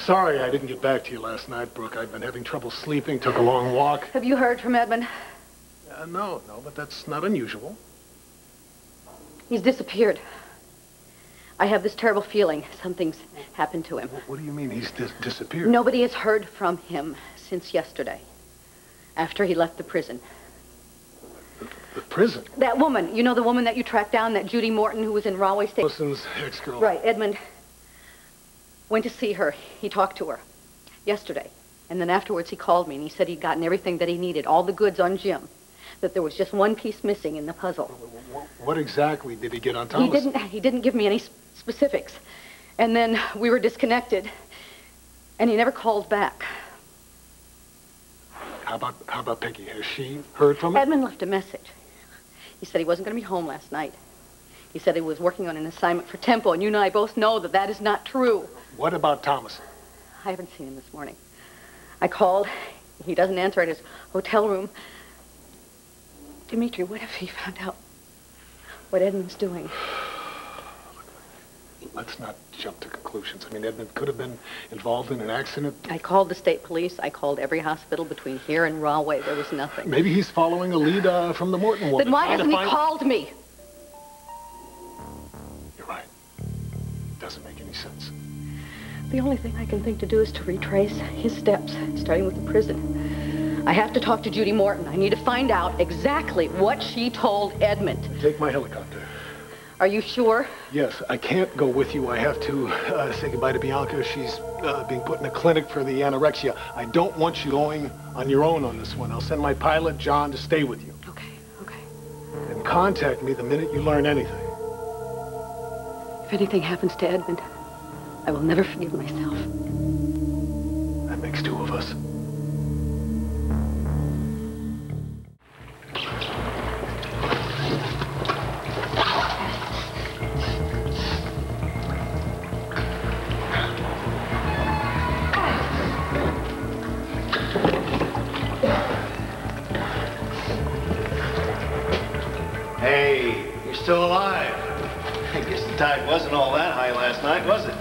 Sorry I didn't get back to you last night, Brooke. I've been having trouble sleeping, took a long walk. Have you heard from Edmund? No, but that's not unusual. He's disappeared. I have this terrible feeling something's happened to him. What do you mean he's disappeared? Nobody has heard from him since yesterday, after he left the prison. The prison? That woman, you know the woman that you tracked down, that Judy Morton who was in Rahway State? Wilson's ex-girl. Right, Edmund went to see her. He talked to her yesterday. And then afterwards he called me and he said he'd gotten everything that he needed, all the goods on Jim. That there was just one piece missing in the puzzle. What exactly did he get on Thomasen? He didn't give me any specifics. And then we were disconnected. And he never called back. How about Peggy? Has she heard from him? Edmund left a message. He said he wasn't going to be home last night. He said he was working on an assignment for Tempo, and you and I both know that that is not true. What about Thomasen? I haven't seen him this morning. I called. He doesn't answer at his hotel room. Dimitri, what if he found out what Edmund's doing? Let's not jump to conclusions. I mean, Edmund could have been involved in an accident. I called the state police. I called every hospital between here and Rahway. There was nothing. Maybe he's following a lead from the Morton woman. Then why hasn't he called me? You're right. Doesn't make any sense. The only thing I can think to do is to retrace his steps, starting with the prison. I have to talk to Judy Morton. I need to find out exactly what she told Edmund. Take my helicopter. Are you sure? Yes, I can't go with you. I have to say goodbye to Bianca. She's being put in a clinic for the anorexia. I don't want you going on your own on this one. I'll send my pilot, John, to stay with you. Okay. And contact me the minute you learn anything. If anything happens to Edmund, I will never forgive myself. That makes two of us. Hey, you're still alive. I guess the tide wasn't all that high last night, was it?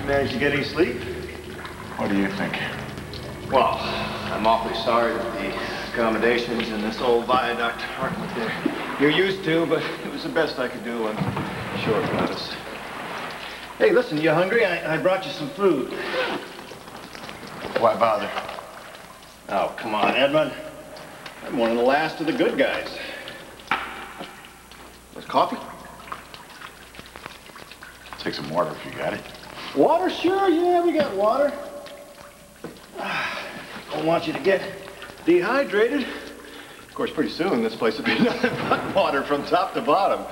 You managed to get any sleep? What do you think? Well, I'm awfully sorry that the accommodations in this old viaduct aren't what you're used to, but it was the best I could do on short notice. Hey, listen, you hungry? I brought you some food. Why bother? Oh, come on, Edmund. I'm one of the last of the good guys. With coffee? Take some water if you got it. Water? Sure, yeah, we got water. Don't want you to get dehydrated. Of course, pretty soon this place will be nothing but water from top to bottom.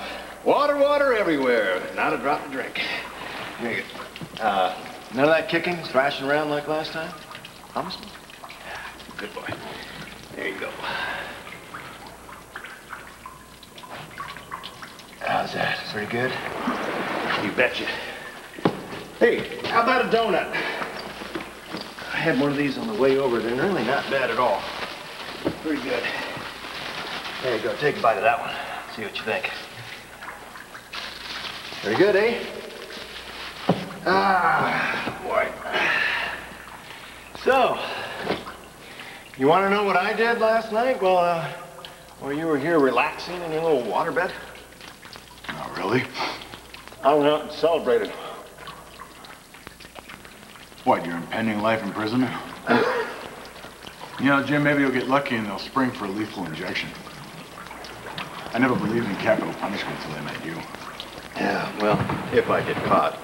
Water, water everywhere. Not a drop to drink. Here you go. None of that kicking, thrashing around like last time? Promise me? Good boy. There you go. How's that? Pretty good? You betcha. Hey, how about a donut? I had one of these on the way over. They're really not bad at all. Pretty good. There you go. Take a bite of that one. See what you think. Very good, eh? Ah, boy. So, you want to know what I did last night while you were here relaxing in your little waterbed? Oh, really? I went out and celebrated. What, your impending life in prison? You know, Jim, maybe you'll get lucky and they'll spring for a lethal injection. I never believed in capital punishment until I met you. Yeah, well, if I get caught.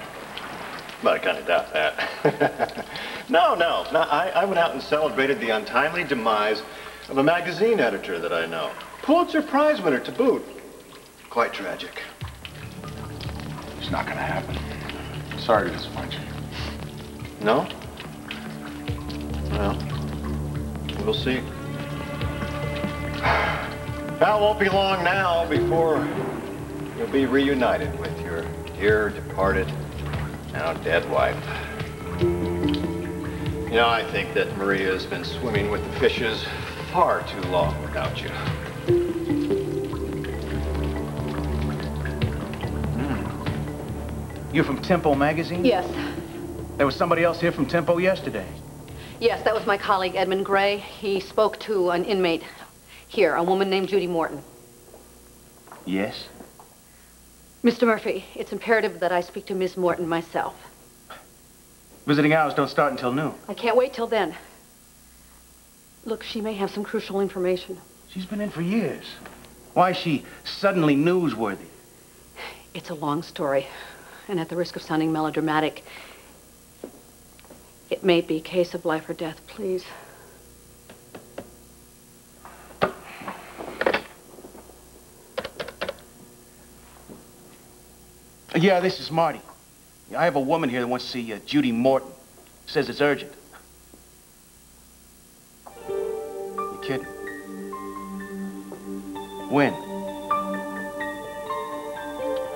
But I kind of doubt that. No, I went out and celebrated the untimely demise of a magazine editor that I know. Pulitzer Prize winner to boot. Quite tragic. It's not gonna happen. Sorry to disappoint you. No? Well, we'll see. Well, it won't be long now before you'll be reunited with your dear departed, now dead wife. You know, I think that Maria's been swimming with the fishes far too long without you. You from Tempo magazine? Yes. There was somebody else here from Tempo yesterday. Yes, that was my colleague, Edmund Grey. He spoke to an inmate here, a woman named Judy Morton. Yes? Mr. Murphy, it's imperative that I speak to Ms. Morton myself. Visiting hours don't start until noon. I can't wait till then. Look, she may have some crucial information. She's been in for years. Why is she suddenly newsworthy? It's a long story, and at the risk of sounding melodramatic, it may be a case of life or death, please. Yeah, this is Marty. I have a woman here that wants to see Judy Morton. Says it's urgent. You kidding? When?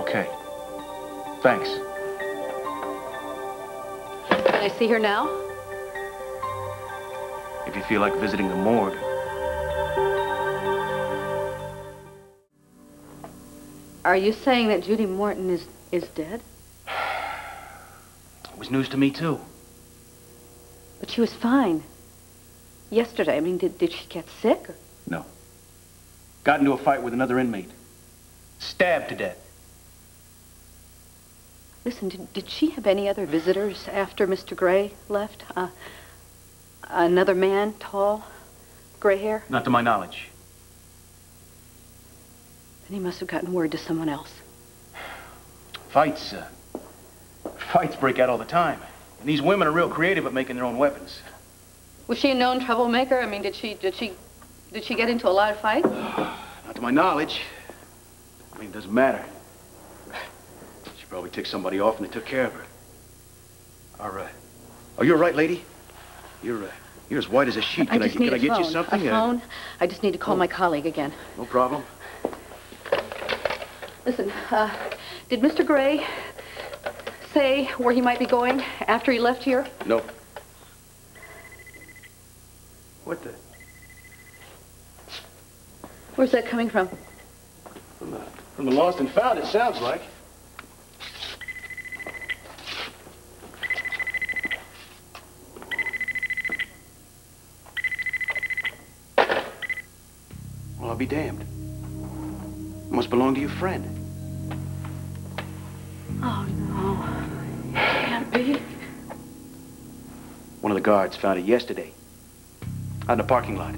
Okay. Thanks. Can I see her now? If you feel like visiting the morgue. Are you saying that Judy Morton is dead? It was news to me, too. But she was fine. Yesterday, I mean, did she get sick? Or? No. Got into a fight with another inmate. Stabbed to death. Listen, did she have any other visitors after Mr. Grey left? Another man, tall, gray hair? Not to my knowledge. Then he must have gotten word to someone else. Fights break out all the time. And these women are real creative at making their own weapons. Was she a known troublemaker? I mean, did she get into a lot of fights? Not to my knowledge. I mean, it doesn't matter. She probably ticked somebody off and they took care of her. All right. Oh, you're right, lady. You're as white as a sheet. Can I get you something? A phone? I just need to call my colleague again. No problem. Listen, did Mr. Grey say where he might be going after he left here? No. What the? Where's that coming from? From the lost and found, it sounds like. Well, I'll be damned. It must belong to your friend. Oh, no. It can't be. One of the guards found it yesterday. Out in the parking lot.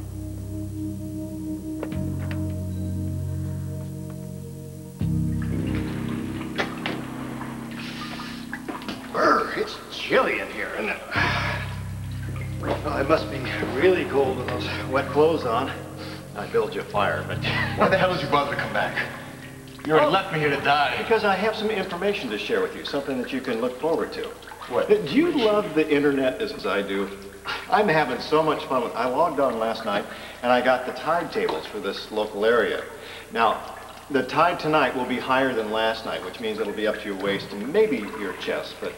Brr, it's chilly in here, isn't it? Well, it must be really cold with those wet clothes on. I built you a fire, but... Why the hell did you bother to come back? You already left me here to die. Because I have some information to share with you, something that you can look forward to. What? Do you love the internet as I do? I'm having so much fun with it. I logged on last night, and I got the tide tables for this local area. Now, the tide tonight will be higher than last night, which means it'll be up to your waist and maybe your chest, but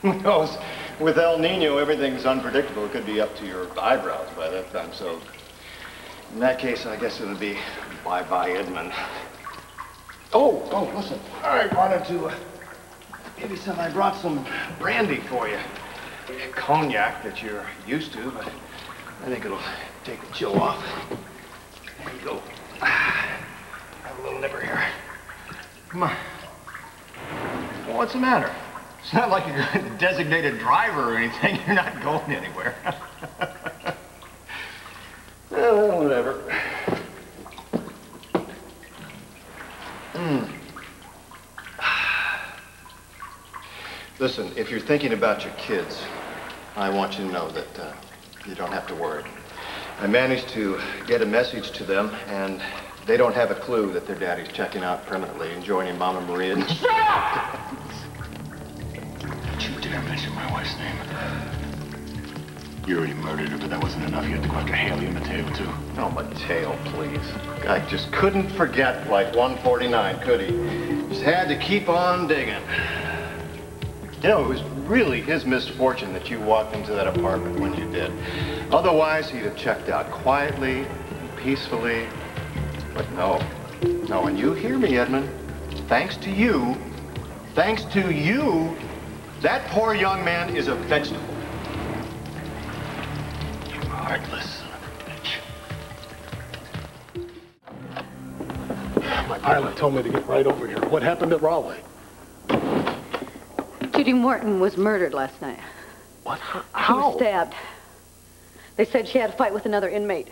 who knows? With El Nino, everything's unpredictable. It could be up to your eyebrows by that time, so in that case, I guess it'll be bye-bye, Edmund. Oh, listen, I wanted to give you some, I brought some brandy for you. Cognac that you're used to, but I think it'll take the chill off. There you go. Have a little nipper here. Come on. Well, what's the matter? It's not like you're a designated driver or anything. You're not going anywhere. Well, whatever. Listen, if you're thinking about your kids, I want you to know that you don't have to worry. I managed to get a message to them, and they don't have a clue that their daddy's checking out permanently and joining Mama Maria. Shut up! You dare mention my wife's name. You already murdered her, but that wasn't enough. You had to go after Haley and Mateo, too. Oh, Mateo, please. I just couldn't forget Flight 149, could he? Just had to keep on digging. You know, it was really his misfortune that you walked into that apartment when you did. Otherwise, he'd have checked out quietly, peacefully. But no. No, and you hear me, Edmund. Thanks to you, That poor young man is a vegetable. You heartless son of a bitch. My pilot told me to get right over here. What happened at Raleigh? Judy Morton was murdered last night. What? She How? was stabbed. They said she had a fight with another inmate.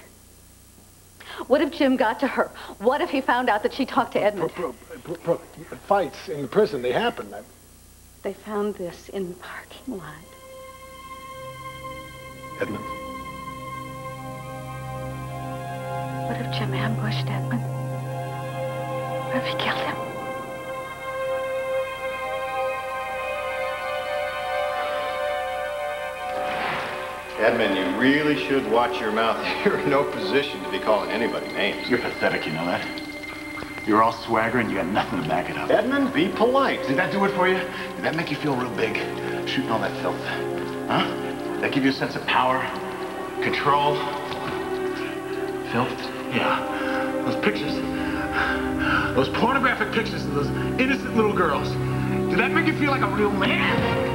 What if Jim got to her? What if he found out that she talked to Edmund? Brooke, fights in the prison, they happen. They found this in the parking lot. Edmund. What if Jim ambushed Edmund? What if he killed him? Edmund, you really should watch your mouth. You're in no position to be calling anybody names. You're pathetic, you know that? You're all swagger and you got nothing to back it up. Edmund, be polite. Did that do it for you? Did that make you feel real big? Shooting all that filth? Huh? That give you a sense of power? Control? Filth? Yeah. Those pictures. Those pornographic pictures of those innocent little girls. Did that make you feel like a real man?